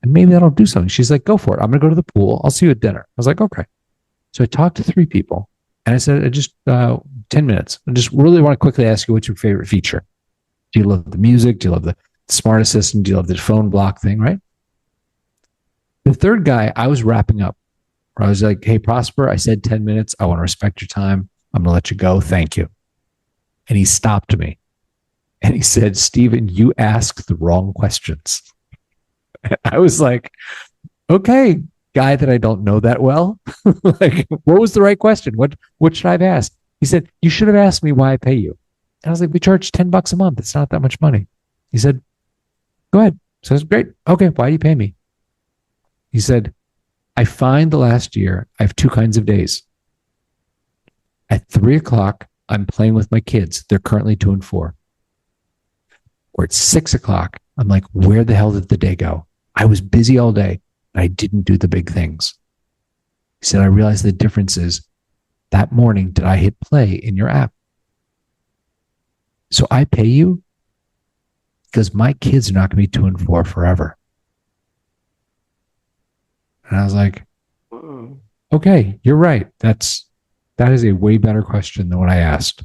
And maybe that'll do something. She's like, go for it. I'm going to go to the pool. I'll see you at dinner. I was like, okay. So I talked to 3 people and I said, just 10 minutes. I just really want to quickly ask you, what's your favorite feature? Do you love the music? Do you love the smart assistant? Do you love the phone block thing, right? The third guy, I was wrapping up. I was like, hey, Prosper, I said 10 minutes. I want to respect your time. I'm going to let you go. Thank you. And he stopped me. And he said, Steven, you asked the wrong questions. I was like, okay, guy that I don't know that well. Like, what was the right question? What should I have asked? He said, you should have asked me why I pay you. And I was like, we charge $10 a month. It's not that much money. He said, go ahead. So I said, great. Okay. Why do you pay me? He said, I find the last year I have two kinds of days. At 3:00, I'm playing with my kids. They're currently 2 and 4. Or at 6:00, I'm like, where the hell did the day go? I was busy all day, and I didn't do the big things. He said, I realized the difference is that morning, did I hit play in your app? So I pay you because my kids are not going to be 2 and 4 forever. And I was like, okay, you're right. That is a way better question than what I asked.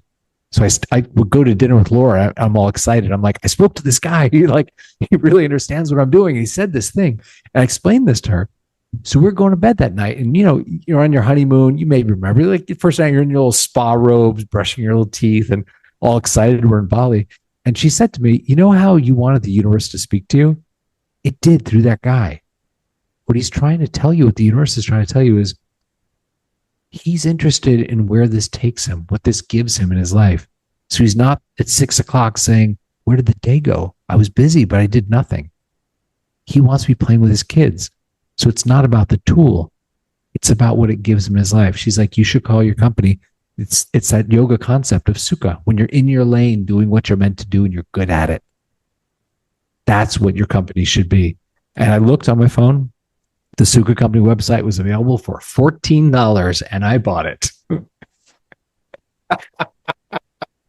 So I would go to dinner with Laura. I'm all excited. I'm like, I spoke to this guy. He really understands what I'm doing. He said this thing, and I explained this to her. So we're going to bed that night, and you're on your honeymoon. You may remember, like the first night, you're in your little spa robes, brushing your little teeth, and all excited. We're in Bali, and she said to me, "You know how you wanted the universe to speak to you? It did through that guy. What he's trying to tell you, what the universe is trying to tell you, is he's interested in where this takes him, what this gives him in his life. So he's not at 6:00 saying, where did the day go? I was busy, but I did nothing. He wants me playing with his kids. So it's not about the tool. It's about what it gives him in his life. She's like, you should call your company. It's that yoga concept of Sukha. When you're in your lane doing what you're meant to do and you're good at it. That's what your company should be. And I looked on my phone. The Sukha company website was available for $14, and I bought it.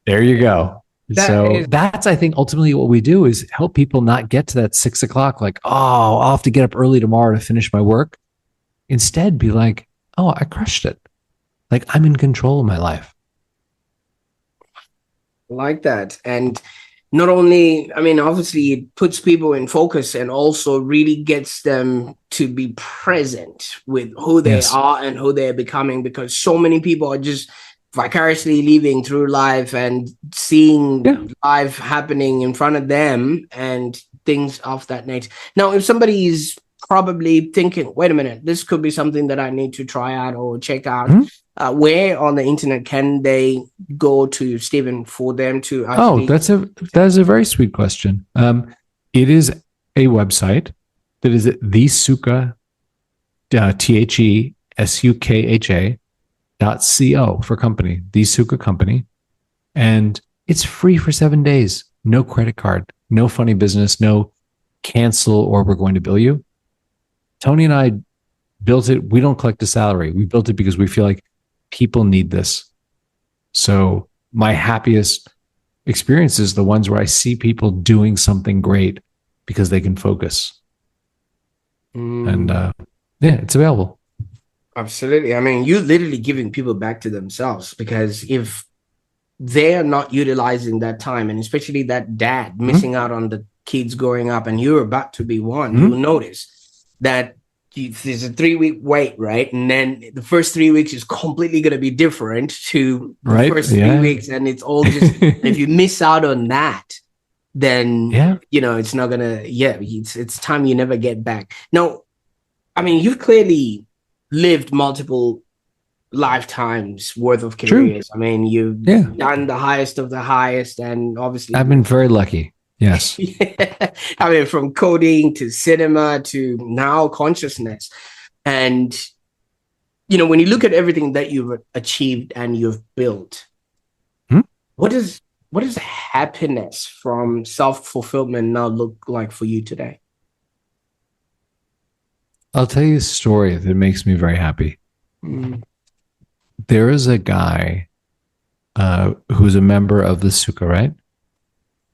There you go. That's, I think, ultimately what we do is help people not get to that 6:00, like, oh, I'll have to get up early tomorrow to finish my work. Instead, be like, oh, I crushed it. Like, I'm in control of my life. Like that. And not only, obviously it puts people in focus and also really gets them to be present with who they are and who they're becoming, because so many people are just vicariously living through life and seeing life happening in front of them and things of that nature. Now, if somebody is probably thinking, wait a minute, this could be something that I need to try out or check out, where on the internet can they go to, Steven, for them to actually... that is a very sweet question. It is a website that is the Sukha, TheSukha.co for company, the Sukha company. And it's free for 7 days. No credit card, no funny business, no cancel or we're going to bill you. Tony and I built it. We don't collect a salary. We built it because we feel like people need this. So my happiest experience is the ones where I see people doing something great because they can focus. And it's available. Absolutely. You're literally giving people back to themselves, because if they're not utilizing that time, and especially that dad missing out on the kids growing up, and you're about to be one, you'll notice that there's a 3-week wait, right? And then the first 3 weeks is completely going to be different to the first 3 weeks. And it's all just, if you miss out on that, then, it's not going to, it's time you never get back. Now, you've clearly lived multiple lifetimes worth of careers. True. You've done the highest of the highest, and obviously I've been very lucky. Yes. From coding to cinema to now consciousness. And, when you look at everything that you've achieved and you've built, what does happiness from self-fulfillment now look like for you today? I'll tell you a story that makes me very happy. There is a guy who's a member of the Sukha, right?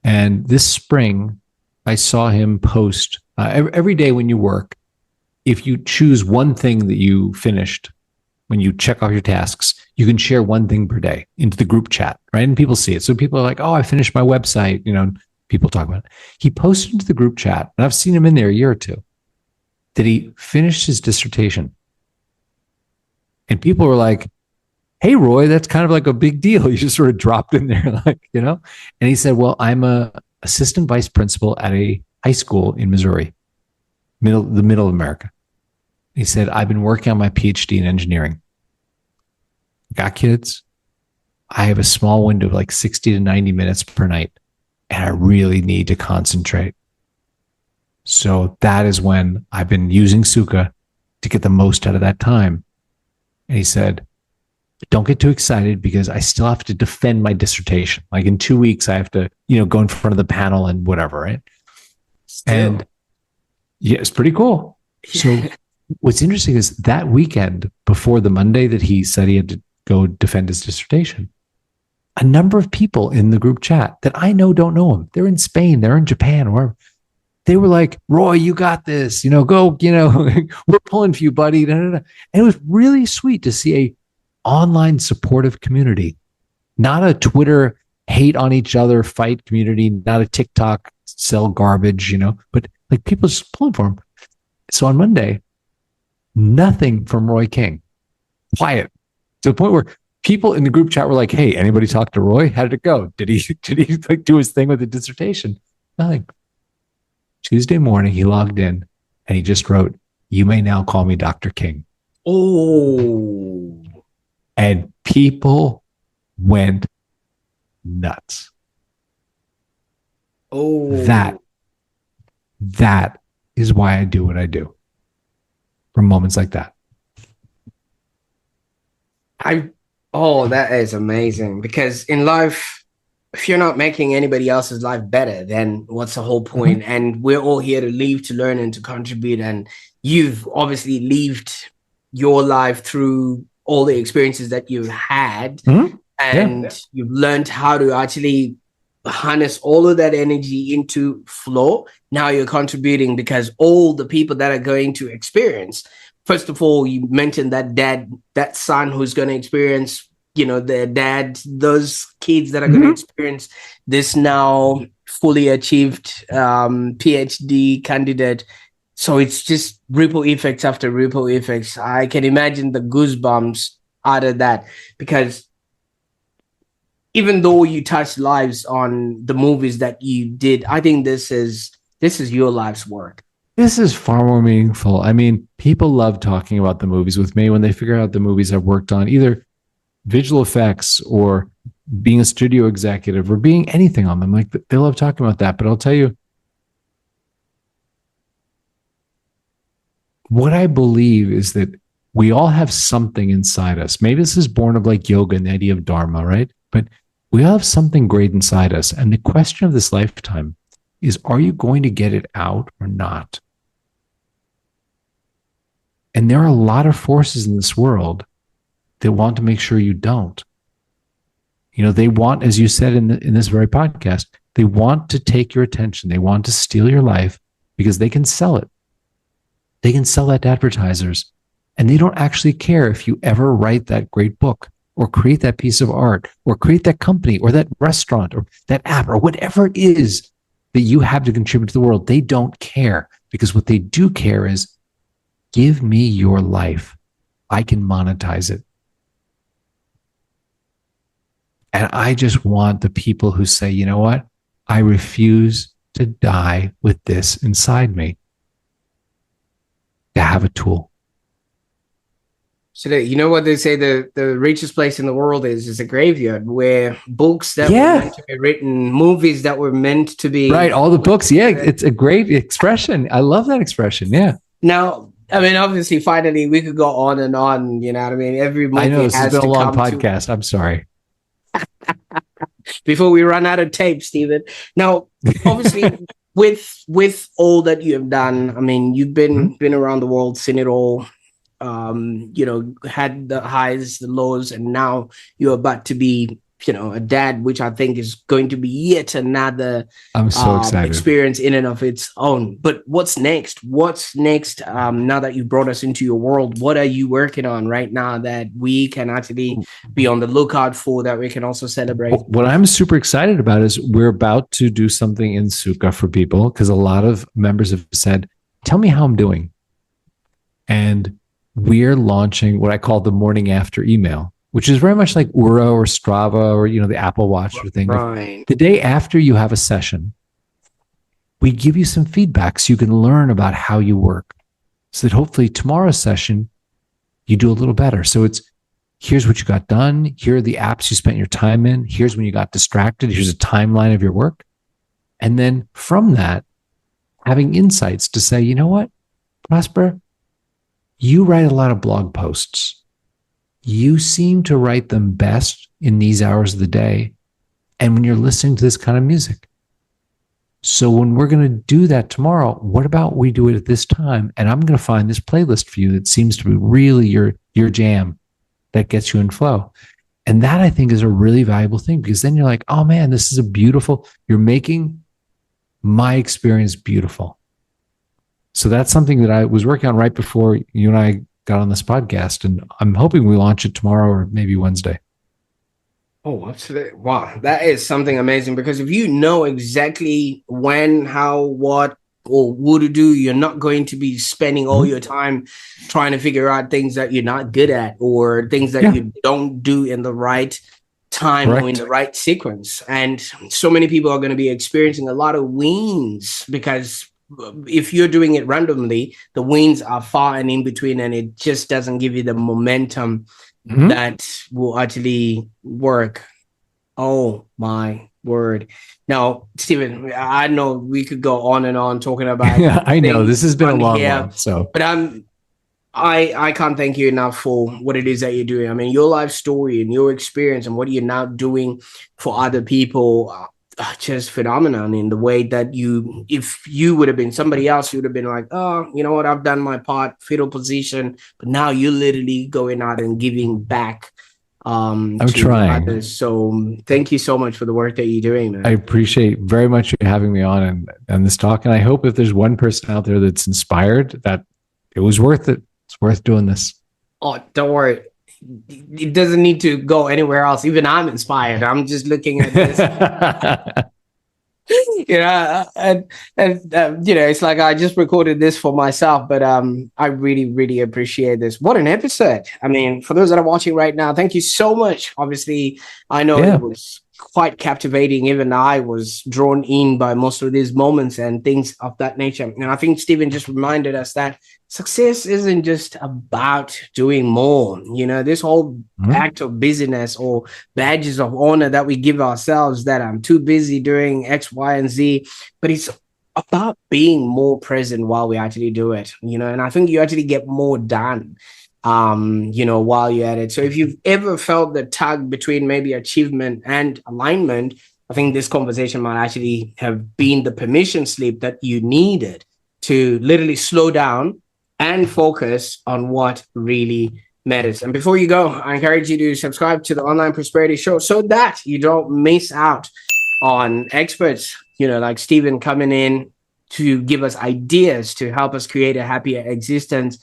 And this spring, I saw him post every day when you work. If you choose one thing that you finished, when you check off your tasks, you can share one thing per day into the group chat, right? And people see it. So people are like, oh, I finished my website. People talk about it. He posted into the group chat, and I've seen him in there a year or two, that he finished his dissertation. And people were like, hey, Roy, that's kind of like a big deal. You just sort of dropped in there, And he said, well, I'm a assistant vice principal at a high school in Missouri, the middle of America. He said, I've been working on my PhD in engineering. Got kids, I have a small window of like 60 to 90 minutes per night, and I really need to concentrate. So that is when I've been using Sukha to get the most out of that time. And he said, don't get too excited because I still have to defend my dissertation. Like in 2 weeks, I have to, go in front of the panel and whatever, right? Still. And yeah, it's pretty cool. So what's interesting is that weekend before the Monday that he said he had to go defend his dissertation, a number of people in the group chat that I know don't know him. They're in Spain, they're in Japan, or wherever. They were like, Roy, you got this, go, we're pulling for you, buddy. And it was really sweet to see a online supportive community, not a Twitter hate on each other fight community, not a TikTok sell garbage, but like people just pulling for him. So on Monday, nothing from Roy King, quiet to the point where people in the group chat were like, hey, anybody talk to Roy? How did it go? Did he like do his thing with the dissertation? Nothing. Tuesday morning, he logged in and he just wrote, you may now call me Dr. King. Oh. And people went nuts. Oh. That is why I do what I do. From moments like that. That is amazing, because in life, if you're not making anybody else's life better, then what's the whole point? Mm-hmm. And we're all here to live, to learn, and to contribute. And you've obviously lived your life through all the experiences that you've had, and you've learned how to actually harness all of that energy into flow. Now you're contributing, because all the people that are going to experience, first of all, you mentioned that son who's going to experience, their dad, those kids that are going to experience this now fully achieved PhD candidate. So it's just ripple effects after ripple effects. I can imagine the goosebumps out of that, because even though you touched lives on the movies that you did, I think this is your life's work. This is far more meaningful. I mean, people love talking about the movies with me when they figure out the movies I've worked on, either visual effects or being a studio executive or being anything on them. Like, they love talking about that. But I'll tell you, what I believe is that we all have something inside us. Maybe this is born of like yoga and the idea of dharma, right? But we all have something great inside us. And the question of this lifetime is, are you going to get it out or not? And there are a lot of forces in this world that want to make sure you don't. They want, as you said in this very podcast, they want to take your attention. They want to steal your life because they can sell it. They can sell that to advertisers, and they don't actually care if you ever write that great book or create that piece of art or create that company or that restaurant or that app or whatever it is that you have to contribute to the world. They don't care, because what they do care is, give me your life. I can monetize it. And I just want the people who say, you know what? I refuse to die with this inside me, to have a tool. So you know what they say, the richest place in the world is a graveyard, where books that were meant to be written, movies that were meant to be... Right, all the books. Yeah, it's a great expression. I love that expression, yeah. Now, I mean, obviously, finally, we could go on and on, you know what I mean? Every movie I know, this has been a long podcast. I'm sorry. Before we run out of tape, Steven. Now, obviously, with all that you have done, I mean, you've been around the world, seen it all, had the highs, the lows, and now you're about to be, a dad, which I think is going to be yet another I'm so excited. Experience in and of its own. But what's next? Now that you brought us into your world, what are you working on right now that we can actually be on the lookout for, that we can also celebrate? What I'm super excited about is we're about to do something in Sukha for people, because a lot of members have said, tell me how I'm doing. And we're launching what I call the morning after email, which is very much like Oura or Strava or, the Apple Watch or thing. Right. The day after you have a session, we give you some feedback so you can learn about how you work, so that hopefully tomorrow's session, you do a little better. So it's Here's what you got done. Here are the apps you spent your time in. Here's when you got distracted. Here's a timeline of your work. And then from that, having insights to say, you know what, Prosper, you write a lot of blog posts. You seem to write them best in these hours of the day and when you're listening to this kind of music. So when we're going to do that tomorrow, what about we do it at this time? And I'm going to find this playlist for you that seems to be really your jam that gets you in flow. And that, I think, is a really valuable thing, because then you're like, oh man, this is you're making my experience beautiful. So that's something that I was working on right before you and I got on this podcast. And I'm hoping we launch it tomorrow or maybe Wednesday. Oh, absolutely. Wow. That is something amazing, because if you know exactly when, how, what, or what to do, you're not going to be spending all your time trying to figure out things that you're not good at, or things that you don't do in the right time or in the right sequence. And so many people are going to be experiencing a lot of wins, because if you're doing it randomly, the wins are far and in between, and it just doesn't give you the momentum that will actually work. Oh my word. Now, Steven, I know we could go on and on talking about I know this has been a long one, but I can't thank you enough for what it is that you're doing. I mean, your life story and your experience and what you're now doing for other people are just phenomenal in the way that if you would have been somebody else, you would have been like, oh, you know what, I've done my part, fetal position. But now you're literally going out and giving back I'm trying. others. So thank you so much for the work that you're doing, man. I appreciate very much you having me on and this talk. And I hope if there's one person out there that's inspired, that it was worth it. It's worth doing this. Oh, don't worry. It doesn't need to go anywhere else. Even I'm inspired. I'm just looking at this. It's like I just recorded this for myself, but I really, really appreciate this. What an episode. I mean, for those that are watching right now, thank you so much. Obviously, I know it was quite captivating. Even I was drawn in by most of these moments and things of that nature. And I think Steven just reminded us that success isn't just about doing more. This whole act of busyness or badges of honor that we give ourselves, that I'm too busy doing X, Y, and Z, but it's about being more present while we actually do it, and I think you actually get more done while you're at it. So if you've ever felt the tug between maybe achievement and alignment, I think this conversation might actually have been the permission slip that you needed to literally slow down and focus on what really matters. And before you go, I encourage you to subscribe to the Online Prosperity Show so that you don't miss out on experts, like Steven, coming in to give us ideas to help us create a happier existence.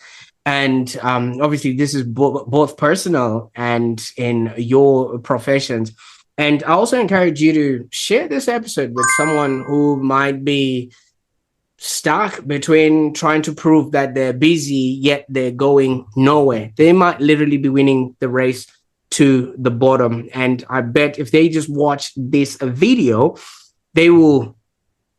And obviously, this is both personal and in your professions. And I also encourage you to share this episode with someone who might be stuck between trying to prove that they're busy, yet they're going nowhere. They might literally be winning the race to the bottom. And I bet if they just watch this video, they will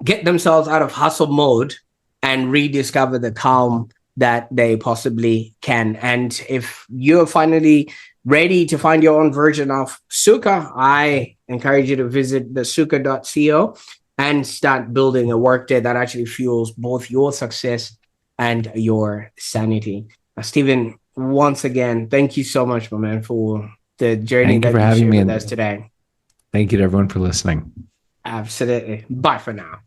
get themselves out of hustle mode and rediscover the calm that they possibly can. And if you're finally ready to find your own version of Sukha, I encourage you to visit the sukha.co and start building a workday that actually fuels both your success and your sanity. Steven, once again, thank you so much, my man, for the journey that you shared with us today. Thank you to everyone for listening. Absolutely. Bye for now.